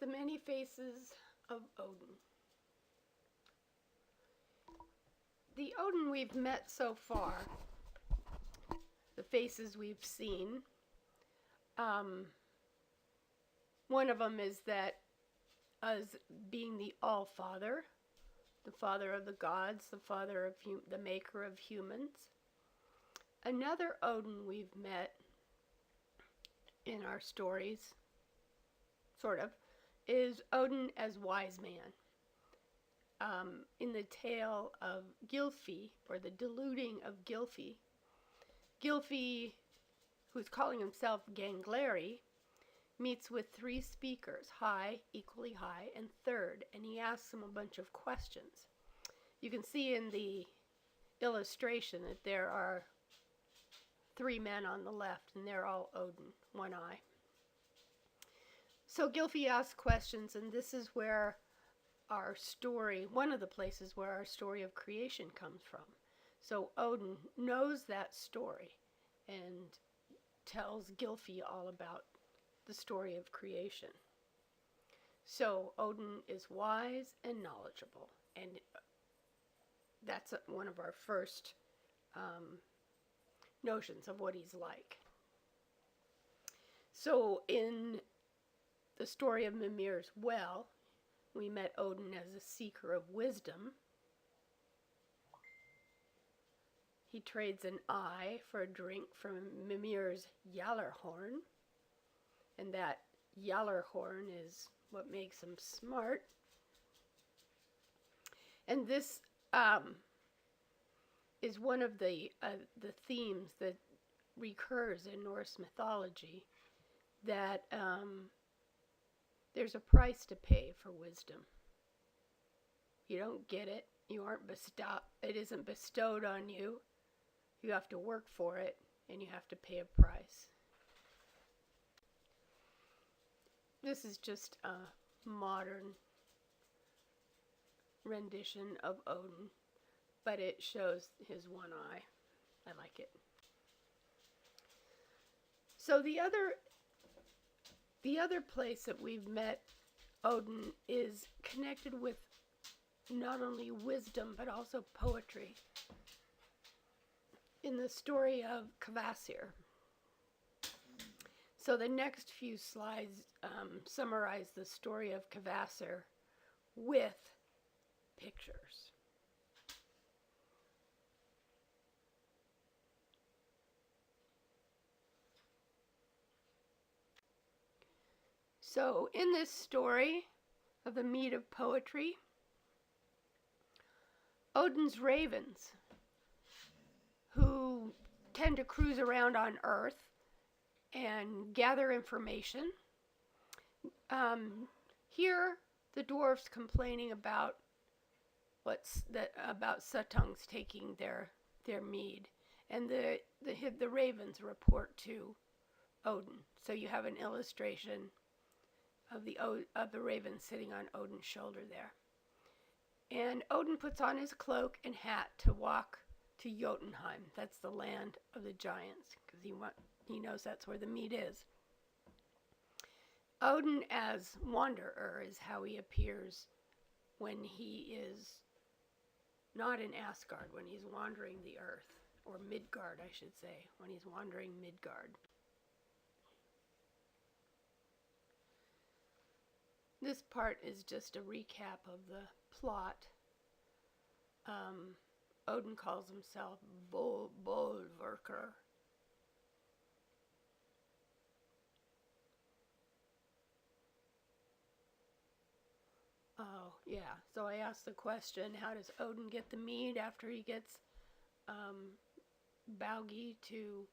The Many Faces of Odin. The Odin we've met so far, the faces we've seen, one of them is that as being the All-Father, the father of the gods, the father of the maker of humans. Another Odin we've met in our stories, sort of, is Odin as wise man. In the tale of Gylfi, or the deluding of Gylfi, Gylfi, who's calling himself Gangleri, meets with three speakers, high, equally high, and third, and he asks them a bunch of questions. You can see in the illustration that there are three men on the left, and they're all Odin, one eye. So Gylfi asks questions, and this is where our story, one of the places where our story of creation comes from. So Odin knows that story and tells Gylfi all about the story of creation. So Odin is wise and knowledgeable, and that's one of our first notions of what he's like. So in the story of Mimir's well, we met Odin as a seeker of wisdom. He trades an eye for a drink from Mimir's Gjallarhorn, and that Gjallarhorn is what makes him smart. And this is one of the themes that recurs in Norse mythology, that there's a price to pay for wisdom. You don't get it. You aren't bestowed. It isn't bestowed on you. You have to work for it, and you have to pay a price. This is just a modern rendition of Odin, but it shows his one eye. I like it. So the other place that we've met Odin is connected with not only wisdom but also poetry. In the story of Kvasir. So the next few slides summarize the story of Kvasir with pictures. So in this story of the mead of poetry, Odin's ravens, who tend to cruise around on Earth and gather information, hear the dwarfs complaining about about Suttung's taking their mead, and the ravens report to Odin. So you have an illustration of the raven sitting on Odin's shoulder there. And Odin puts on his cloak and hat to walk to Jotunheim. That's the land of the giants, because he knows that's where the mead is. Odin as wanderer is how he appears when he is not in Asgard, when he's wandering the earth, or Midgard, I should say, when he's wandering Midgard. This part is just a recap of the plot. Odin calls himself Bolverker. Oh, yeah. So I asked the question, how does Odin get the mead after he gets Baugi to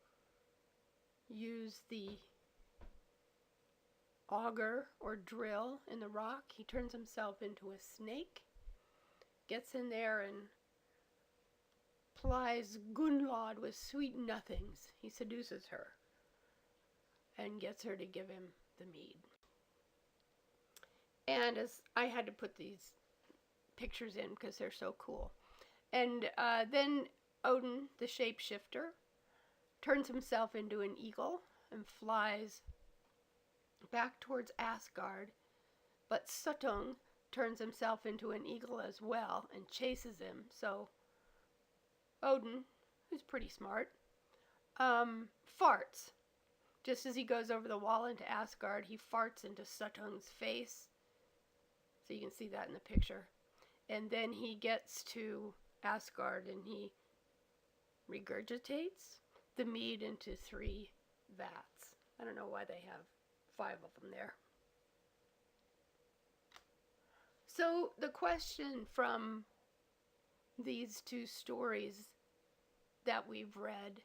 use the auger or drill in the rock? He turns himself into a snake, gets in there and plies Gunnlod with sweet nothings. He seduces her and gets her to give him the mead. And as I had to put these pictures in because they're so cool. And then Odin, the shapeshifter, turns himself into an eagle and flies back towards Asgard, But Suttung turns himself into an eagle as well and chases him. So Odin, who's pretty smart, farts. Just as he goes over the wall into Asgard, he farts into Suttung's face. So you can see that in the picture. And then he gets to Asgard and he regurgitates the mead into 3 vats. I don't know why they have 5 of them there. So the question from these 2 stories that we've read,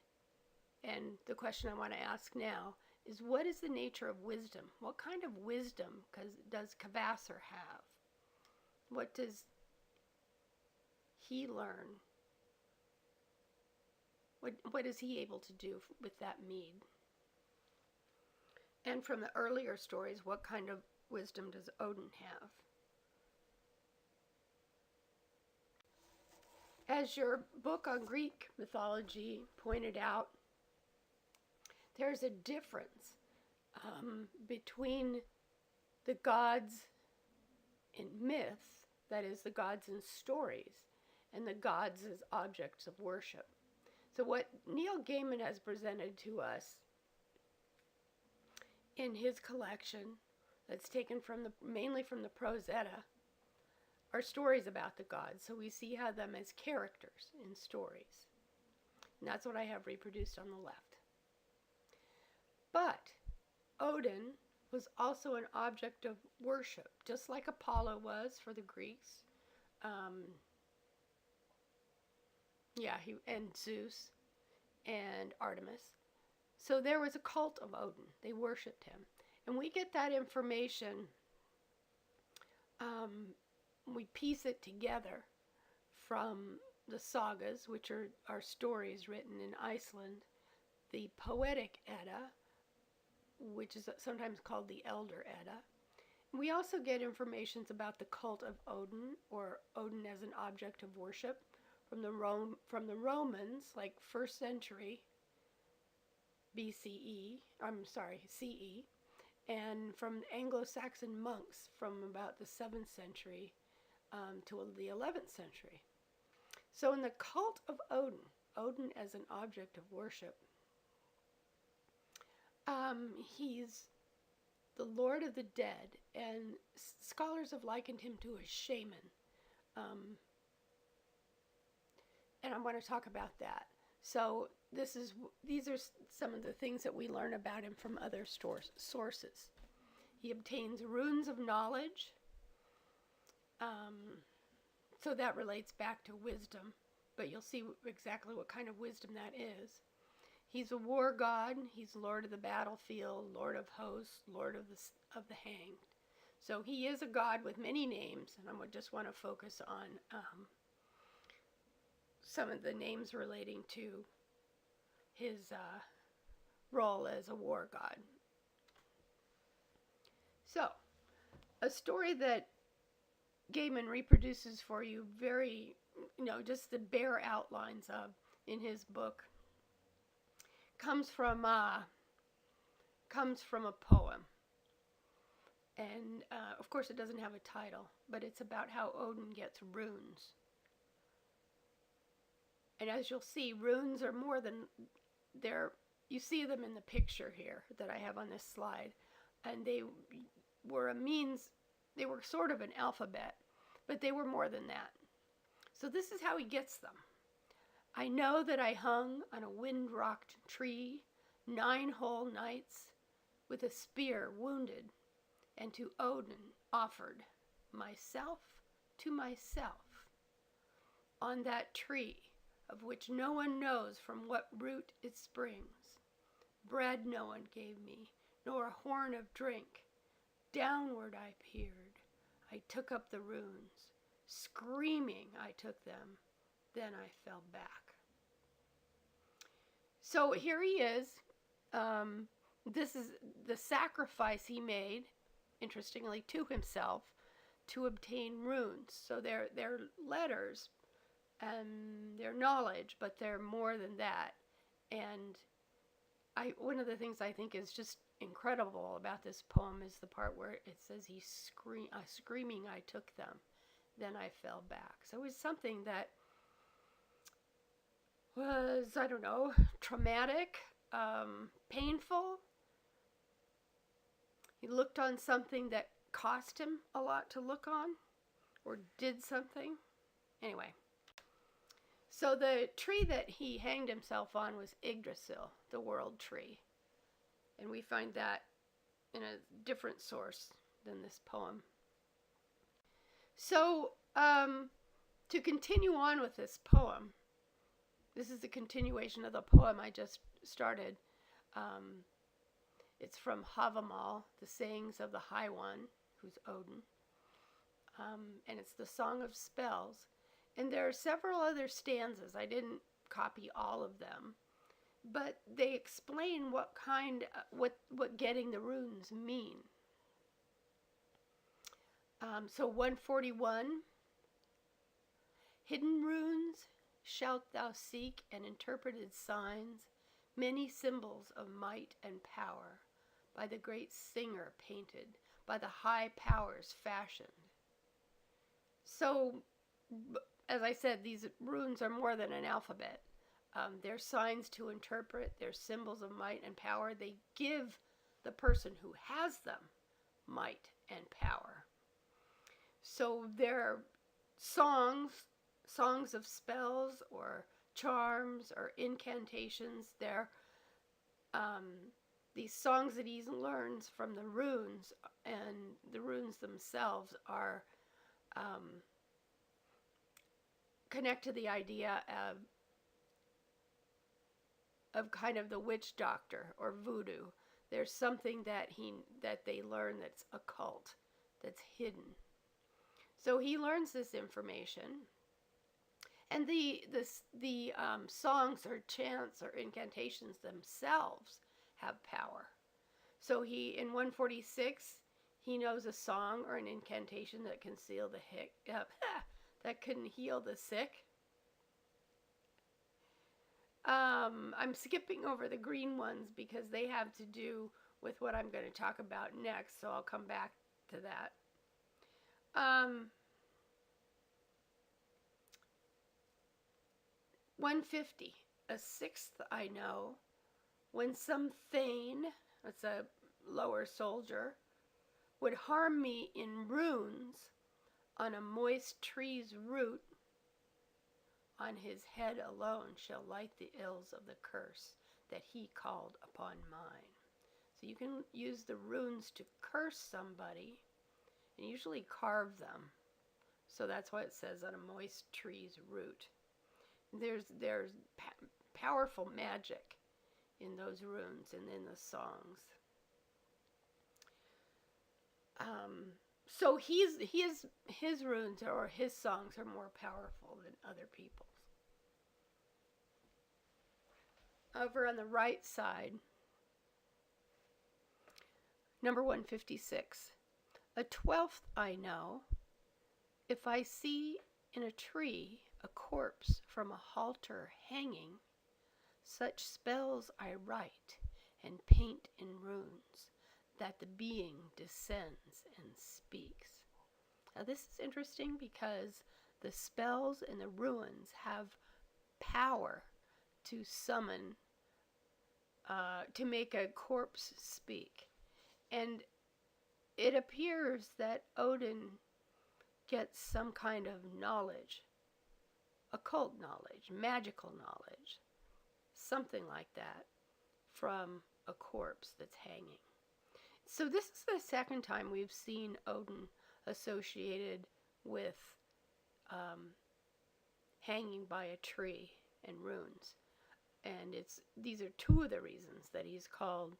and the question I want to ask now, is what is the nature of wisdom? What kind of wisdom does Kvasir have? What does he learn? What is he able to do with that mead? And from the earlier stories, what kind of wisdom does Odin have? As your book on Greek mythology pointed out, there's a difference between the gods in myths, that is, the gods in stories, and the gods as objects of worship. So what Neil Gaiman has presented to us in his collection, that's taken mainly from the Prose Edda, are stories about the gods. So we see them as characters in stories. And that's what I have reproduced on the left. But Odin was also an object of worship, just like Apollo was for the Greeks. And Zeus and Artemis. So there was a cult of Odin. They worshipped him. And we get that information, we piece it together from the sagas, which are stories written in Iceland, the Poetic Edda, which is sometimes called the Elder Edda. We also get information about the cult of Odin, or Odin as an object of worship, from the Romans, like 1st century CE, and from Anglo-Saxon monks from about the 7th century to the 11th century. So in the cult of Odin as an object of worship, he's the Lord of the Dead, and scholars have likened him to a shaman. And I want to talk about that. So these are some of the things that we learn about him from other sources. He obtains runes of knowledge. So that relates back to wisdom, but you'll see exactly what kind of wisdom that is. He's a war god. He's Lord of the battlefield, Lord of hosts, Lord of the hanged. So he is a god with many names, and I just want to focus on some of the names relating to his role as a war god. So, a story that Gaiman reproduces for you just the bare outlines of in his book, comes from a poem. And of course it doesn't have a title, but it's about how Odin gets runes. And as you'll see, runes are more than you see them in the picture here that I have on this slide. And they were they were sort of an alphabet, but they were more than that. So this is how he gets them. I know that I hung on a wind-rocked tree 9 whole nights with a spear wounded, and to Odin offered myself to myself on that tree, of which no one knows from what root it springs. Bread no one gave me, nor a horn of drink. Downward I peered. I took up the runes. Screaming I took them. Then I fell back. So here he is. This is the sacrifice he made, interestingly, to himself to obtain runes. So they're letters and their knowledge, but they're more than that. And one of the things I think is just incredible about this poem is the part where it says screaming I took them, then I fell back. So it was something that was, I don't know, traumatic, painful. He looked on something that cost him a lot to look on, or did something. Anyway, so the tree that he hanged himself on was Yggdrasil, the world tree. And we find that in a different source than this poem. So, to continue on with this poem, this is a continuation of the poem I just started. It's from Havamal, the Sayings of the High One, who's Odin. And it's the Song of Spells. And there are several other stanzas. I didn't copy all of them. But they explain what getting the runes mean. So 141, hidden runes shalt thou seek, and interpreted signs, many symbols of might and power, by the great singer painted, by the high powers fashioned. So, as I said, these runes are more than an alphabet. They're signs to interpret, they're symbols of might and power. They give the person who has them might and power. So they're songs of spells or charms or incantations. They're these songs that he learns from the runes, and the runes themselves are connect to the idea of kind of the witch doctor or voodoo. There's something that they learn that's occult, that's hidden. So he learns this information, and the songs or chants or incantations themselves have power. So in 146, he knows a song or an incantation that can heal that can heal the sick. I'm skipping over the green ones because they have to do with what I'm going to talk about next, so I'll come back to that. 150, a sixth I know, when some thane, that's a lower soldier, would harm me in runes on a moist tree's root, on his head alone shall light the ills of the curse that he called upon mine. So you can use the runes to curse somebody, and usually carve them. So that's why it says on a moist tree's root. There's powerful magic in those runes and in the songs. So his runes or his songs are more powerful than other people's. Over on the right side, number 156. A 12th I know, if I see in a tree a corpse from a halter hanging, such spells I write and paint in runes, that the being descends and speaks. Now this is interesting because the spells and the runes have power to summon, to make a corpse speak. And it appears that Odin gets some kind of knowledge, occult knowledge, magical knowledge, something like that, from a corpse that's hanging. So this is the second time we've seen Odin associated with hanging by a tree and runes. And these are two of the reasons that he's called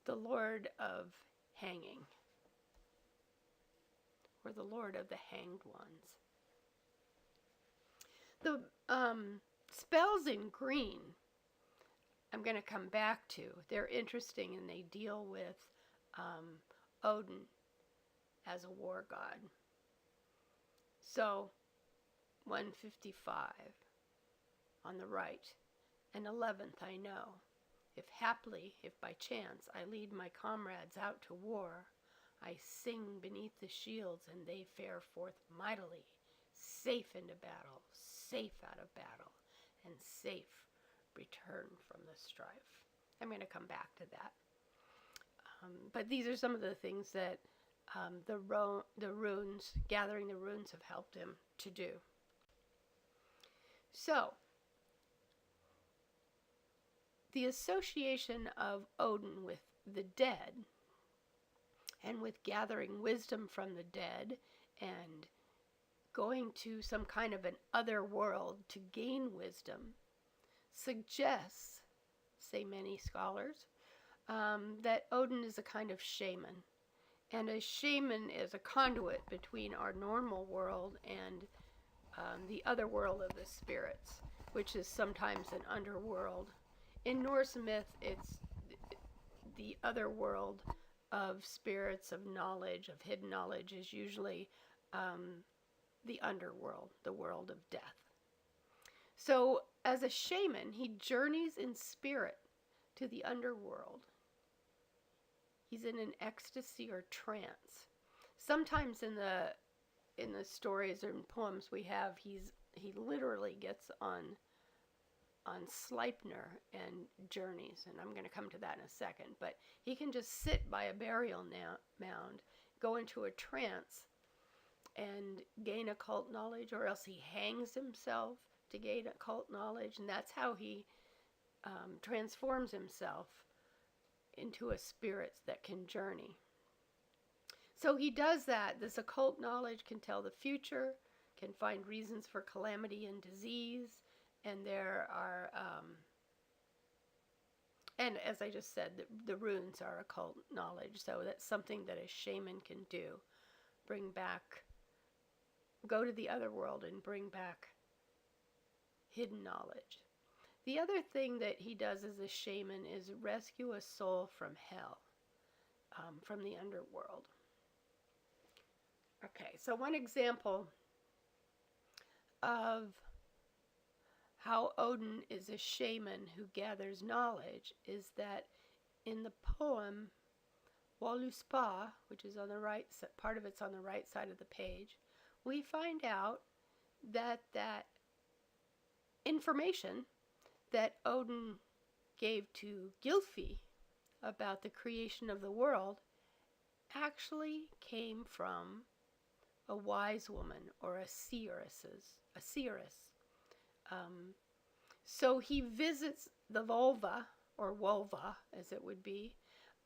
the Lord of Hanging, or the Lord of the Hanged Ones. The spells in green, I'm going to come back to. They're interesting, and they deal with Odin as a war god. So 155 on the right, an 11th I know, if by chance I lead my comrades out to war, I sing beneath the shields, and they fare forth mightily, safe into battle, safe out of battle, and safe return from the strife. I'm going to come back to that. But these are some of the things that the runes, gathering the runes, have helped him to do. So, the association of Odin with the dead and with gathering wisdom from the dead and going to some kind of an other world to gain wisdom suggests, say many scholars, that Odin is a kind of shaman. And a shaman is a conduit between our normal world and the other world of the spirits, which is sometimes an underworld. In Norse myth, it's the other world of spirits, of knowledge, of hidden knowledge, is usually the underworld, the world of death. So, as a shaman, he journeys in spirit to the underworld. He's in an ecstasy or trance. Sometimes in the stories and poems we have, he literally gets on Sleipnir and journeys, and I'm going to come to that in a second. But he can just sit by a burial mound, go into a trance, and gain occult knowledge, or else he hangs himself to gain occult knowledge, and that's how he transforms himself into a spirit that can journey. So he does that. This occult knowledge can tell the future, can find reasons for calamity and disease, and there are, and as I just said, the runes are occult knowledge, so that's something that a shaman can do. Go to the other world and bring back hidden knowledge. The other thing that he does as a shaman is rescue a soul from hell, from the underworld. Okay, so one example of how Odin is a shaman who gathers knowledge is that in the poem Völuspá, which is on the right, part of it's on the right side of the page, we find out that information that Odin gave to Gylfi about the creation of the world actually came from a wise woman, or a seeress. So he visits the Volva, or Volva as it would be,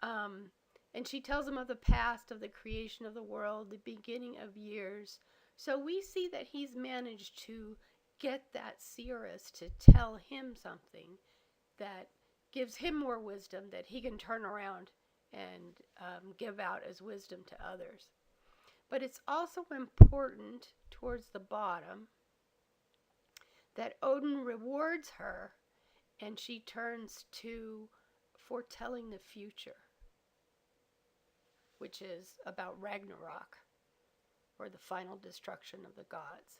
and she tells him of the past, of the creation of the world, the beginning of years. So we see that he's managed to get that seeress to tell him something that gives him more wisdom that he can turn around and give out as wisdom to others. But it's also important towards the bottom that Odin rewards her, and she turns to foretelling the future, which is about Ragnarok, or the final destruction of the gods.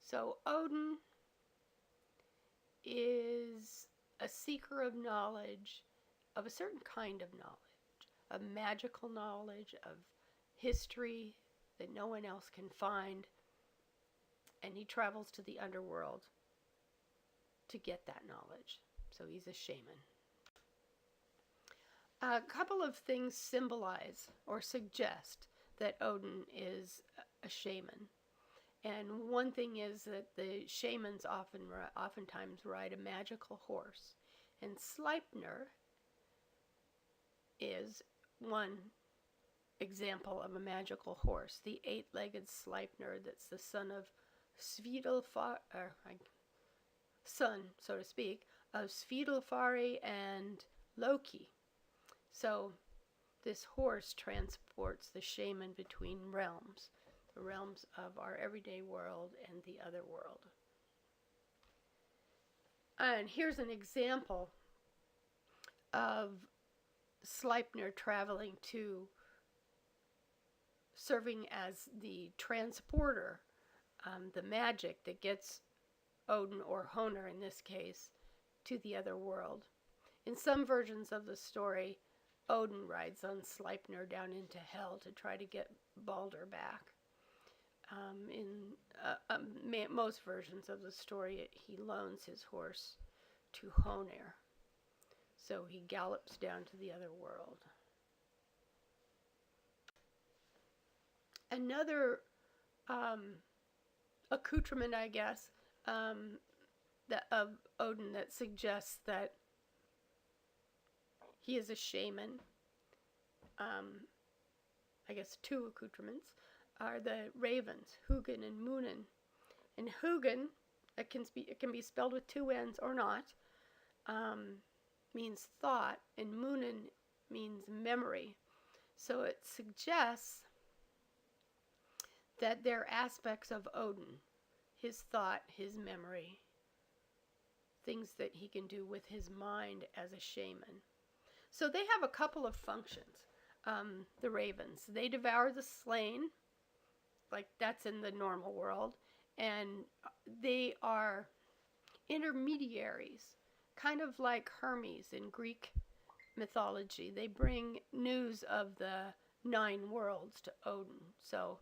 So Odin is a seeker of knowledge, of a certain kind of knowledge, of magical knowledge, of history that no one else can find, and he travels to the underworld to get that knowledge. So he's a shaman. A couple of things symbolize or suggest that Odin is a shaman. And one thing is that the shamans oftentimes ride a magical horse. And Sleipnir is one example of a magical horse. The eight-legged Sleipnir that's the son of son, so to speak, of Svidalfari and Loki. So this horse transports the shaman between realms, the realms of our everyday world and the other world. And here's an example of Sleipnir traveling to, serving as the transporter, the magic that gets Odin, or Honor in this case, to the other world. In some versions of the story, Odin rides on Sleipnir down into hell to try to get Balder back. In most versions of the story, he loans his horse to Honir, so he gallops down to the other world. Another accoutrement, I guess, of Odin that suggests that he is a shaman. I guess two accoutrements are the ravens, Hugin and Munin. And Hugin, it can be spelled with two N's or not, means thought, and Munin means memory. So it suggests that they're aspects of Odin, his thought, his memory, things that he can do with his mind as a shaman. So they have a couple of functions. The ravens, they devour the slain, like that's in the normal world, and they are intermediaries, kind of like Hermes in Greek mythology. They bring news of the 9 worlds to Odin. So,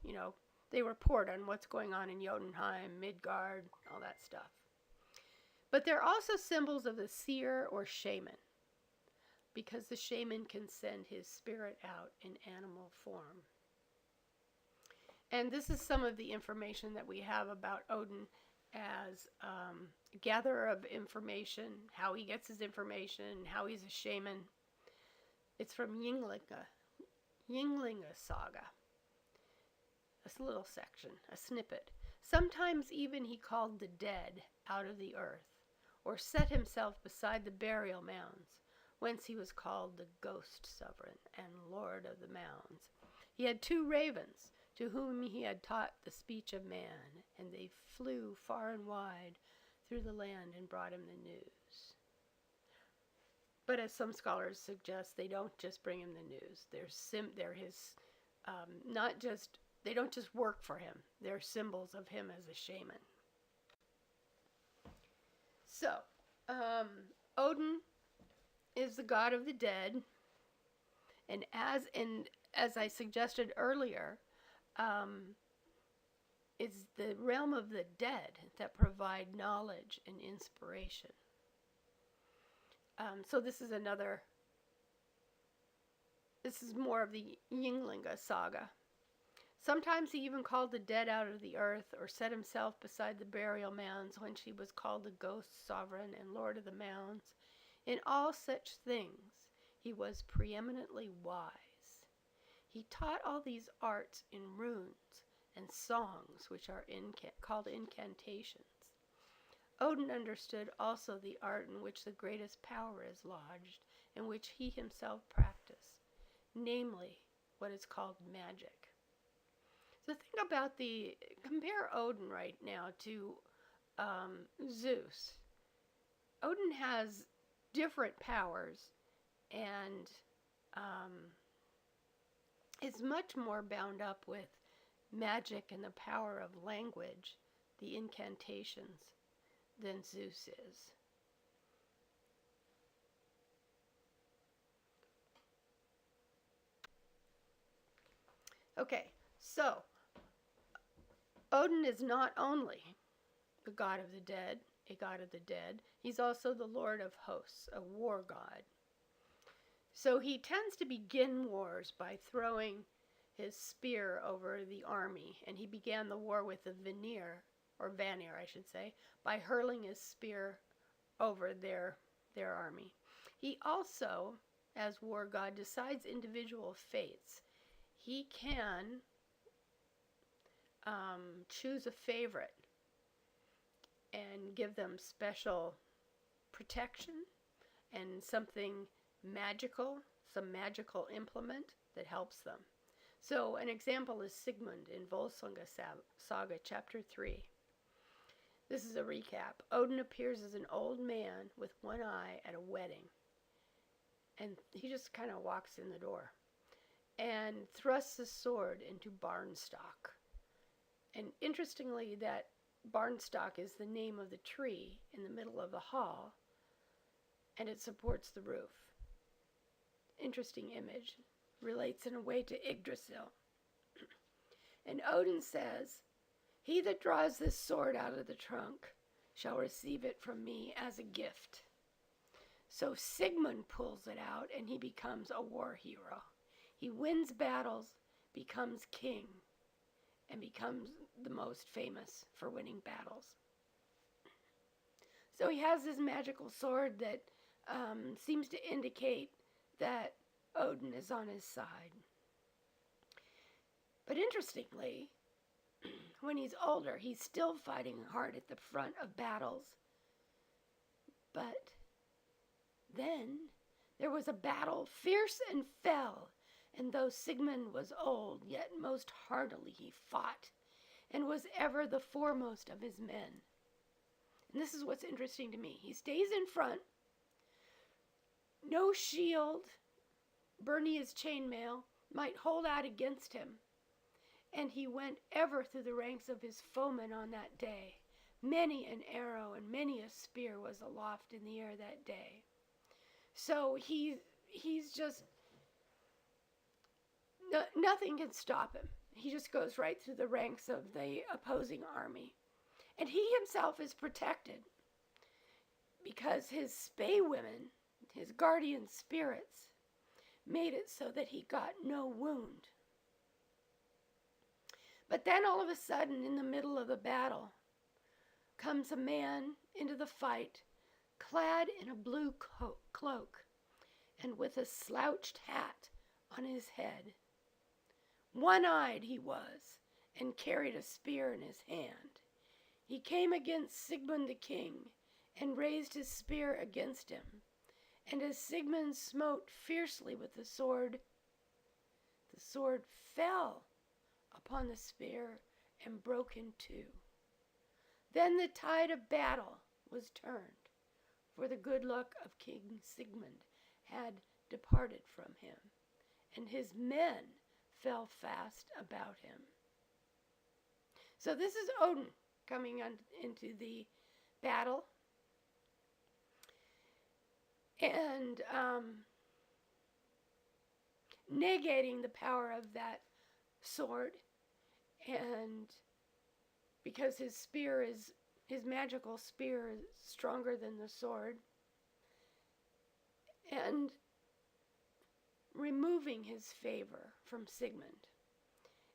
they report on what's going on in Jotunheim, Midgard, all that stuff. But they're also symbols of the seer or shaman, because the shaman can send his spirit out in animal form. And this is some of the information that we have about Odin as a gatherer of information, how he gets his information, how he's a shaman. It's from Ynglinga Saga. This little section, a snippet. Sometimes even he called the dead out of the earth, or set himself beside the burial mounds, whence he was called the ghost sovereign and lord of the mounds. He had 2 ravens, to whom he had taught the speech of man, and they flew far and wide through the land and brought him the news. But as some scholars suggest, they don't just bring him the news. They're his, they don't just work for him. They're symbols of him as a shaman. So, Odin is the god of the dead, and as I suggested earlier, it's the realm of the dead that provide knowledge and inspiration. So this is more of the Ynglinga saga. Sometimes he even called the dead out of the earth, or set himself beside the burial mounds, when he was called the ghost sovereign and lord of the mounds. In all such things he was preeminently wise. He taught all these arts in runes and songs, which are called incantations. Odin understood also the art in which the greatest power is lodged, and which he himself practiced, namely what is called magic. So think about compare Odin right now to Zeus. Odin has different powers, and is much more bound up with magic and the power of language, the incantations, than Zeus is. Okay, so Odin is not only the god of the dead, a god of the dead, he's also the lord of hosts, a war god. So he tends to begin wars by throwing his spear over the army, and he began the war with the Vanir, I should say, by hurling his spear over their army. He also, as war god, decides individual fates. He can choose a favorite and give them special protection and something magical, some magical implement that helps them. So an example is Sigmund in Volsunga Saga, chapter 3. This is a recap. Odin appears as an old man with one eye at a wedding, and he just kind of walks in the door and thrusts his sword into Barnstock. And interestingly, that Barnstock is the name of the tree in the middle of the hall, and it supports the roof. Interesting image. Relates in a way to Yggdrasil. And Odin says, "He that draws this sword out of the trunk shall receive it from me as a gift." So Sigmund pulls it out and he becomes a war hero. He wins battles, becomes king, and becomes the most famous for winning battles. So he has this magical sword that seems to indicate that Odin is on his side. But interestingly, when he's older, he's still fighting hard at the front of battles. But then there was a battle, fierce and fell, and though Sigmund was old, yet most heartily he fought, and was ever the foremost of his men. And this is what's interesting to me. He stays in front, no shield, Bernia's chainmail, might hold out against him, and he went ever through the ranks of his foemen on that day. Many an arrow and many a spear was aloft in the air that day. So he's just, nothing can stop him. He just goes right through the ranks of the opposing army. And he himself is protected because his spae women, his guardian spirits, made it so that he got no wound. But then all of a sudden, in the middle of the battle, comes a man into the fight, clad in a blue cloak and with a slouched hat on his head. One-eyed he was, and carried a spear in his hand. He came against Sigmund the king, and raised his spear against him. And as Sigmund smote fiercely with the sword fell upon the spear and broke in two. Then the tide of battle was turned, for the good luck of King Sigmund had departed from him, and his men fell fast about him. So this is Odin coming into the battle, and negating the power of that sword, and because his magical spear is stronger than the sword, and removing his favor from Sigmund.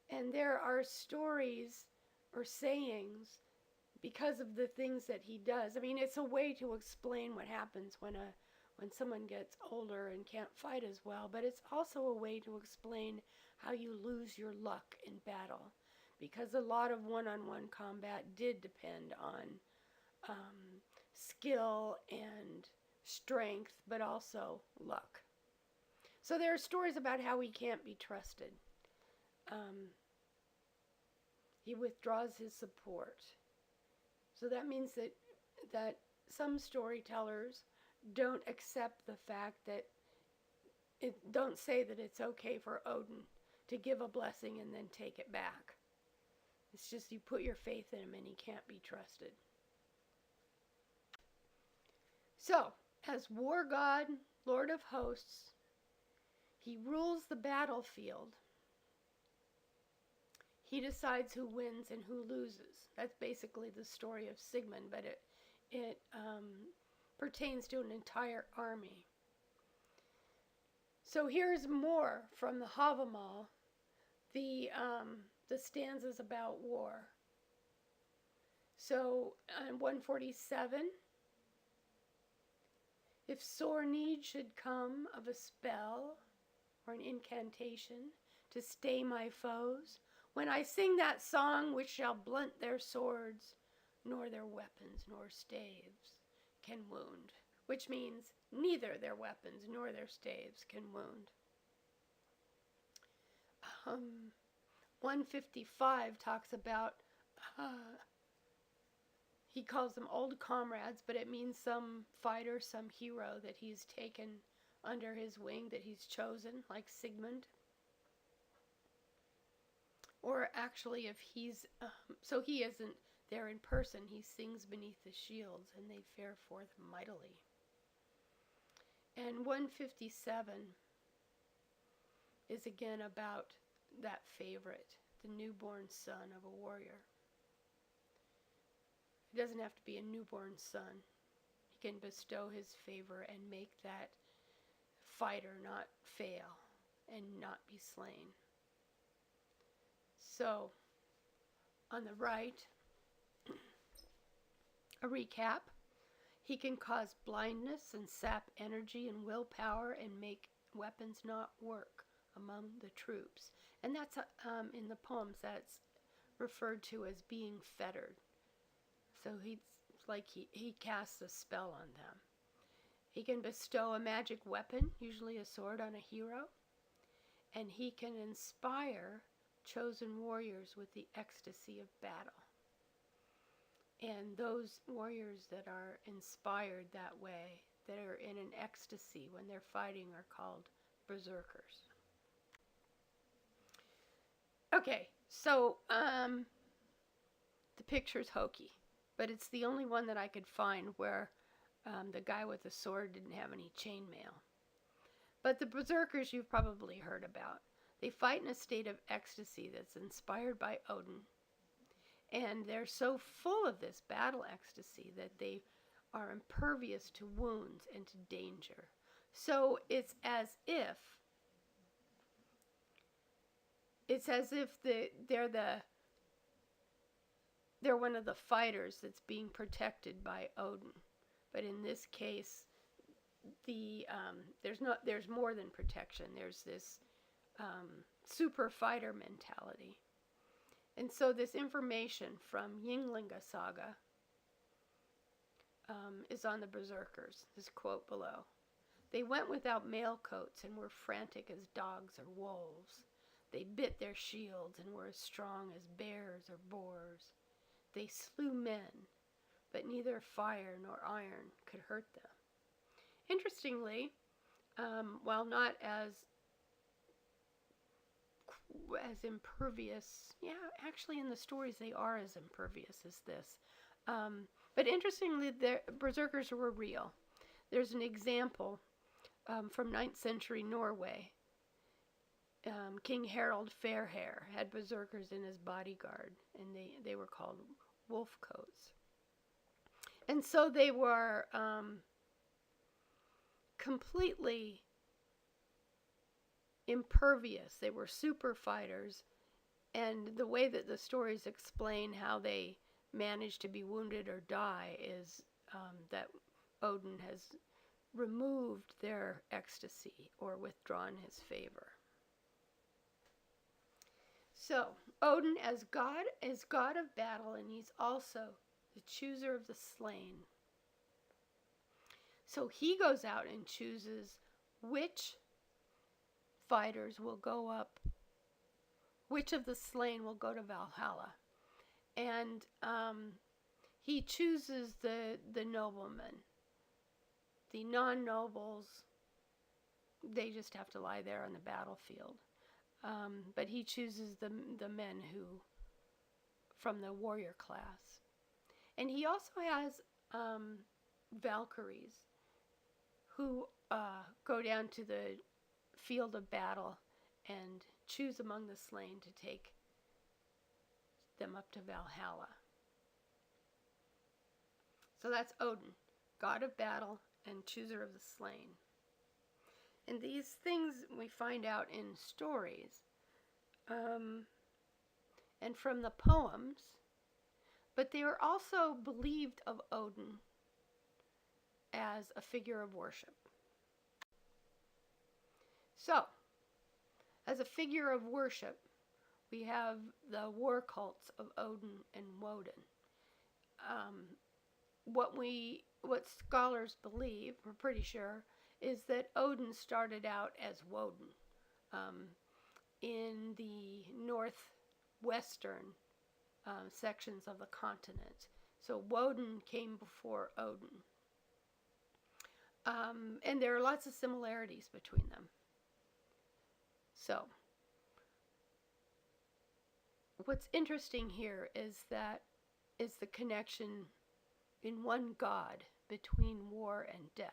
And there are stories or sayings because of the things that he does. I mean, it's a way to explain what happens when someone gets older and can't fight as well, but it's also a way to explain how you lose your luck in battle, because a lot of one-on-one combat did depend on skill and strength, but also luck. So there are stories about how he can't be trusted. He withdraws his support. So that means that some storytellers don't accept the fact that don't say that it's okay for Odin to give a blessing and then take it back. It's just you put your faith in him and he can't be trusted. So, as war god, Lord of hosts, he rules the battlefield. He decides who wins and who loses. That's basically the story of Sigmund, but it pertains to an entire army. So here's more from the Havamal, the stanzas about war. So on 147, if sore need should come of a spell or an incantation to stay my foes, when I sing that song which shall blunt their swords, nor their weapons nor staves can wound, which means neither their weapons nor their staves can wound. 155 talks about, he calls them old comrades, but it means some fighter, some hero that he's taken under his wing, that he's chosen, like Sigmund. Or actually, if he's, so he isn't there in person, he sings beneath the shields, and they fare forth mightily. And 157 is again about that favorite, the newborn son of a warrior. It doesn't have to be a newborn son. He can bestow his favor and make that fighter not fail and not be slain. So, on the right, a recap. He can cause blindness and sap energy and willpower and make weapons not work among the troops. And that's in the poems, that's referred to as being fettered. So he's like he casts a spell on them. He can bestow a magic weapon, usually a sword, on a hero. And he can inspire chosen warriors with the ecstasy of battle. And those warriors that are inspired that way, that are in an ecstasy when they're fighting, are called berserkers. Okay, so the picture's hokey, but it's the only one that I could find where the guy with the sword didn't have any chainmail. But the berserkers you've probably heard about. They fight in a state of ecstasy that's inspired by Odin. And they're so full of this battle ecstasy that they are impervious to wounds and to danger. So it's as if they're one of the fighters that's being protected by Odin. But in this case, there's more than protection. There's this super fighter mentality. And so this information from Ynglinga Saga is on the berserkers. This quote below. They went without mail coats and were frantic as dogs or wolves. They bit their shields and were as strong as bears or boars. They slew men, but neither fire nor iron could hurt them. Interestingly, while not as impervious, actually in the stories they are as impervious as this. But interestingly, the berserkers were real. There's an example from 9th century Norway. King Harald Fairhair had berserkers in his bodyguard, and they were called wolf coats. And so they were completely impervious. They were super fighters, and the way that the stories explain how they managed to be wounded or die is that Odin has removed their ecstasy or withdrawn his favor. So Odin as God of battle, and he's also the chooser of the slain. So he goes out and chooses which fighters will go up, which of the slain will go to Valhalla. And he chooses the noblemen. The non-nobles, they just have to lie there on the battlefield. But he chooses the men who, from the warrior class. And he also has Valkyries who go down to the field of battle and choose among the slain to take them up to Valhalla. So that's Odin, god of battle and chooser of the slain. And these things we find out in stories and from the poems, but they are also believed of Odin as a figure of worship. So, as a figure of worship, we have the war cults of Odin and Woden. What scholars believe, we're pretty sure, is that Odin started out as Woden in the northwestern sections of the continent. So Woden came before Odin. And there are lots of similarities between them. So, what's interesting here is the connection in one God between war and death.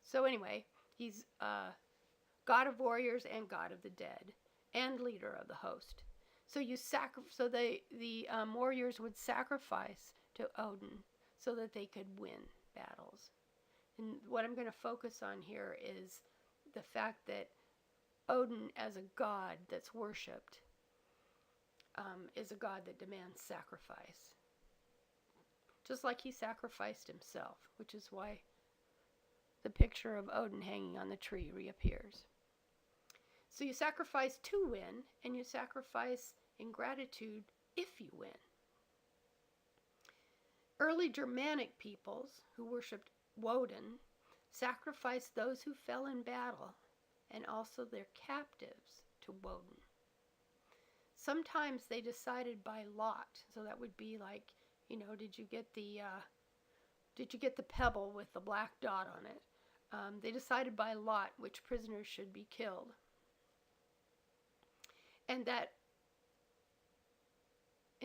So anyway, he's god of warriors and god of the dead, and leader of the host. So the warriors would sacrifice to Odin so that they could win battles. And what I'm going to focus on here is the fact that Odin, as a god that's worshipped, is a god that demands sacrifice. Just like he sacrificed himself, which is why the picture of Odin hanging on the tree reappears. So you sacrifice to win, and you sacrifice in gratitude if you win. Early Germanic peoples who worshipped Woden sacrificed those who fell in battle and also their captives to Woden. Sometimes they decided by lot, so that would be like, did you get the pebble with the black dot on it? They decided by lot which prisoners should be killed. And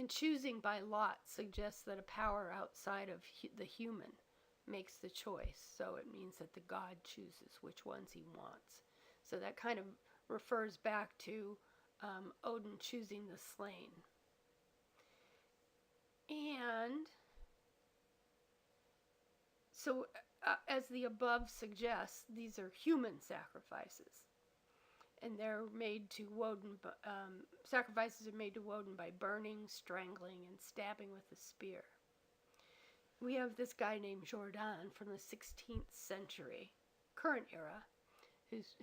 choosing by lot suggests that a power outside of the human makes the choice. So it means that the god chooses which ones he wants. So that kind of refers back to Odin choosing the slain. And so, as the above suggests, these are human sacrifices. And they're made to Woden, sacrifices are made to Woden by burning, strangling, and stabbing with a spear. We have this guy named Jordan from the 16th century, current era,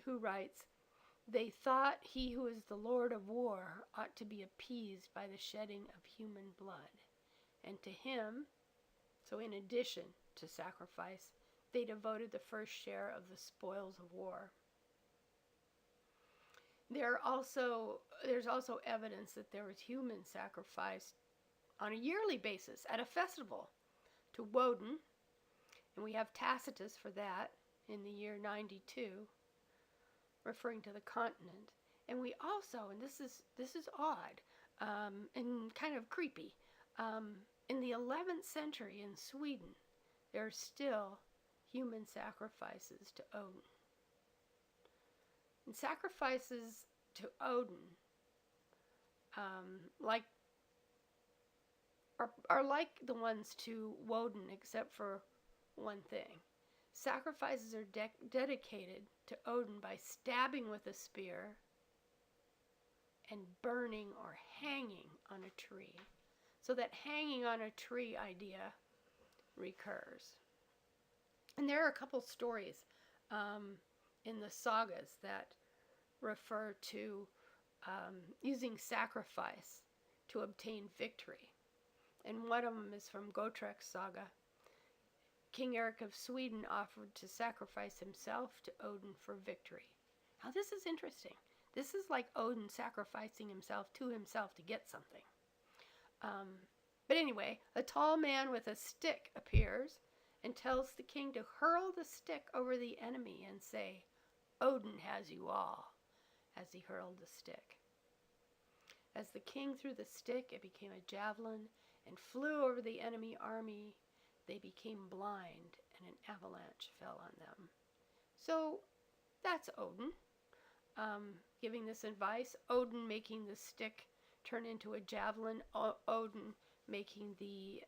who writes, "They thought he who is the Lord of war ought to be appeased by the shedding of human blood. And to him, so in addition to sacrifice, they devoted the first share of the spoils of war." There's also evidence that there was human sacrifice on a yearly basis at a festival to Woden, and we have Tacitus for that in the year 92, referring to the continent. And we also, and this is odd and kind of creepy, in the 11th century in Sweden, there are still human sacrifices to Odin. And sacrifices to Odin are like the ones to Woden, except for one thing. Sacrifices are dedicated to Odin by stabbing with a spear and burning or hanging on a tree. So that hanging on a tree idea recurs. And there are a couple stories in the sagas that refer to using sacrifice to obtain victory. And one of them is from Gotrek's saga. King Eric of Sweden offered to sacrifice himself to Odin for victory. Now this is interesting. This is like Odin sacrificing himself to get something. But anyway, a tall man with a stick appears and tells the king to hurl the stick over the enemy and say, "Odin has you all," as he hurled the stick. As the king threw the stick, it became a javelin and flew over the enemy army. They became blind, and an avalanche fell on them. So that's Odin giving this advice. Odin making the stick turn into a javelin. Odin making the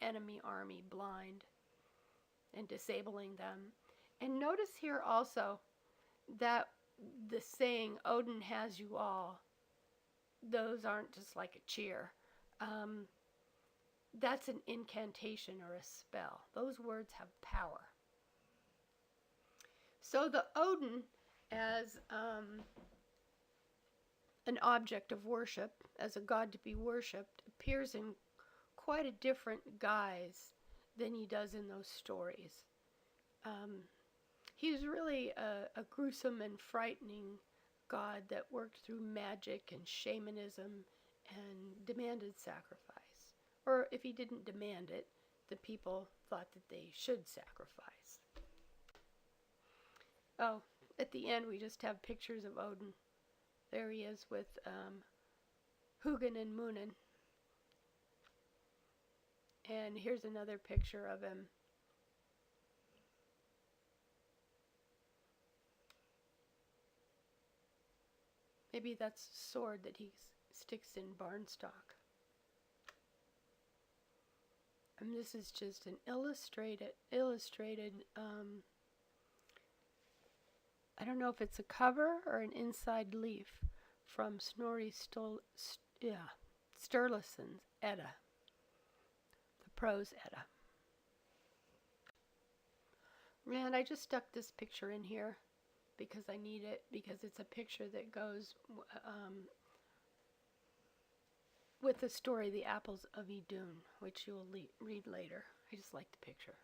enemy army blind and disabling them. And notice here also that the saying, "Odin has you all," those aren't just like a cheer. That's an incantation or a spell. Those words have power. So the Odin as an object of worship, as a god to be worshipped, appears in quite a different guise than he does in those stories. He's really a gruesome and frightening god that worked through magic and shamanism and demanded sacrifice. Or if he didn't demand it, the people thought that they should sacrifice. Oh, at the end we just have pictures of Odin. There he is with Hugin and Munin. And here's another picture of him. Maybe that's a sword that he sticks in Barnstock. And this is just an illustrated. I don't know if it's a cover or an inside leaf from Snorri Sturluson's Edda, the prose Edda. And I just stuck this picture in here because I need it, because it's a picture that goes with the story The Apples of Idun, which you will read later. I just like the picture.